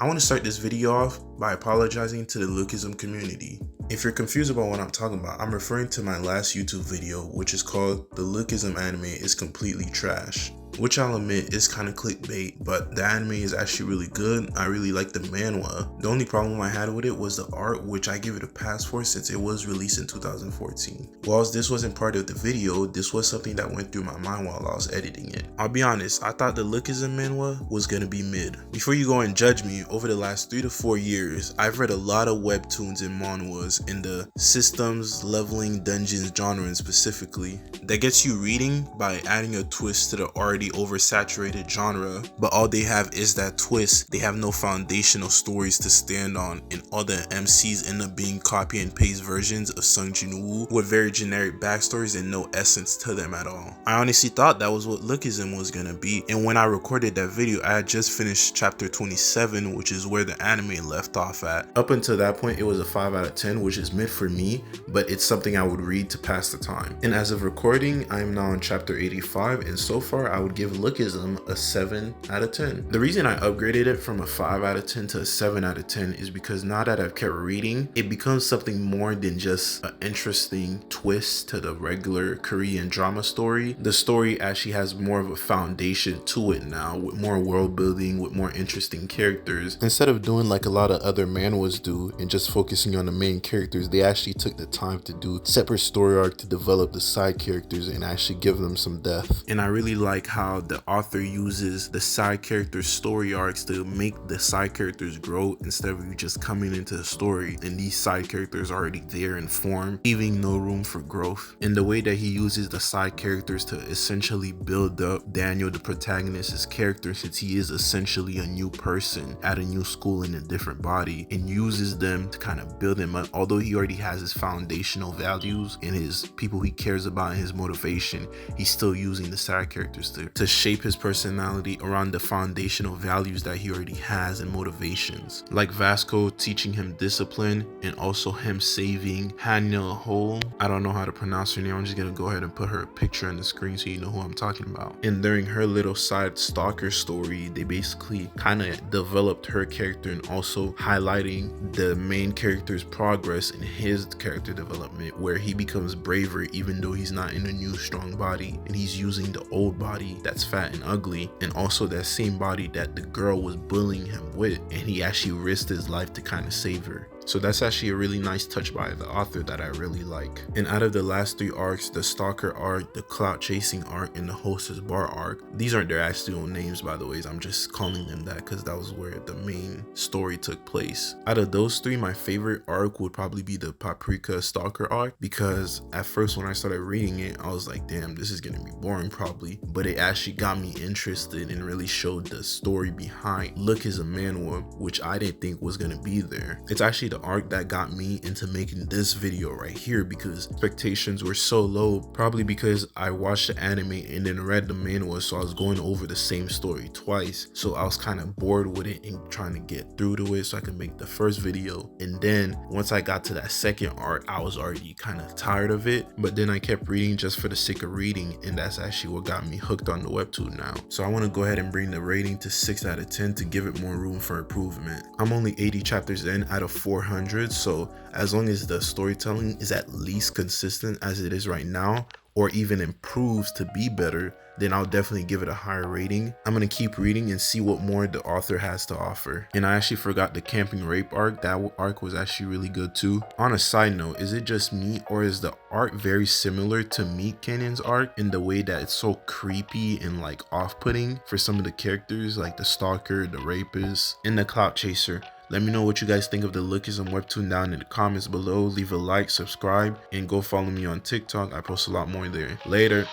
I want to start this video off by apologizing to the Lookism community. If you're confused about what I'm talking about, I'm referring to my last YouTube video, which is called "The Lookism Anime is Completely Trash," which I'll admit is kind of clickbait, but the anime is actually really good. I really like the manhwa. The only problem I had with it was the art, which I give it a pass for since it was released in 2014. Whilst this wasn't part of the video, this was something that went through my mind while I was editing it. I'll be honest, I thought the Lookism manhwa was gonna be mid. Before you go and judge me, over the last 3 to 4 years, I've read a lot of webtoons and manhwas in the systems, leveling, dungeons genre specifically. That gets you reading by adding a twist to the already oversaturated genre, but all they have is that twist. They have no foundational stories to stand on, and all the MCs end up being copy and paste versions of Sung Jin-woo with very generic backstories and no essence to them at all. I honestly thought that was what Lookism was gonna be, and when I recorded that video, I had just finished chapter 27, which is where the anime left off at. Up until that point, it was a 5 out of 10, which is mid for me, but it's something I would read to pass the time. And as of recording, I am now on chapter 85, and so far I would give Lookism a 7 out of 10. The reason I upgraded it from a 5 out of 10 to a 7 out of 10 is because now that I've kept reading, it becomes something more than just an interesting twist to the regular Korean drama story. The story actually has more of a foundation to it now, with more world building, with more interesting characters. Instead of doing like a lot of other manhwas do and just focusing on the main characters, they actually took the time to do separate story arc to develop the side characters and actually give them some depth. And I really like how the author uses the side characters' story arcs to make the side characters grow instead of you just coming into the story and these side characters already there in form, leaving no room for growth. And the way that he uses the side characters to essentially build up Daniel, the protagonist's character, since he is essentially a new person at a new school in a different body, and uses them to kind of build him up. Although he already has his foundational values and his people he cares about and his motivation, he's still using the side characters to shape his personality around the foundational values that he already has and motivations. Like Vasco teaching him discipline, and also him saving Hanya Hole. I don't know how to pronounce her name. I'm just gonna go ahead and put her picture on the screen so you know who I'm talking about. And during her little side stalker story, they basically kind of developed her character and also highlighting the main character's progress in his character development, where he becomes braver even though he's not in a new strong body, and he's using the old body that's fat and ugly, and also that same body that the girl was bullying him with, and he actually risked his life to kind of save her. So that's actually a really nice touch by the author that I really like. And out of the last 3 arcs, the Stalker arc, the Clout Chasing arc, and the Hostess Bar arc, these aren't their actual names by the way, I'm just calling them that because that was where the main story took place. Out of those 3, my favorite arc would probably be the Paprika Stalker arc, because at first when I started reading it, I was like, damn, this is gonna be boring probably, but it actually got me interested and really showed the story behind Lookism manhwa, which I didn't think was gonna be there. It's actually the arc that got me into making this video right here, because expectations were so low, probably because I watched the anime and then read the manhwa, so I was going over the same story twice, so I was kind of bored with it and trying to get through to it so I could make the first video. And then once I got to that second arc, I was already kind of tired of it, but then I kept reading just for the sake of reading, and that's actually what got me hooked on the webtoon now. So I want to go ahead and bring the rating to 6 out of 10 to give it more room for improvement. I'm only 80 chapters in out of 400, so as long as the storytelling is at least consistent as it is right now, or even improves to be better, then I'll definitely give it a higher rating. I'm gonna keep reading and see what more the author has to offer. And I actually forgot the camping rape arc. That arc was actually really good too. On a side note, is it just me, or is the art very similar to Meat Canyon's arc in the way that it's so creepy and like off-putting for some of the characters, like the stalker, the rapist, and the clout chaser? Let me know what you guys think of the Lookism Webtoon down in the comments below. Leave a like, subscribe, and go follow me on TikTok. I post a lot more there. Later.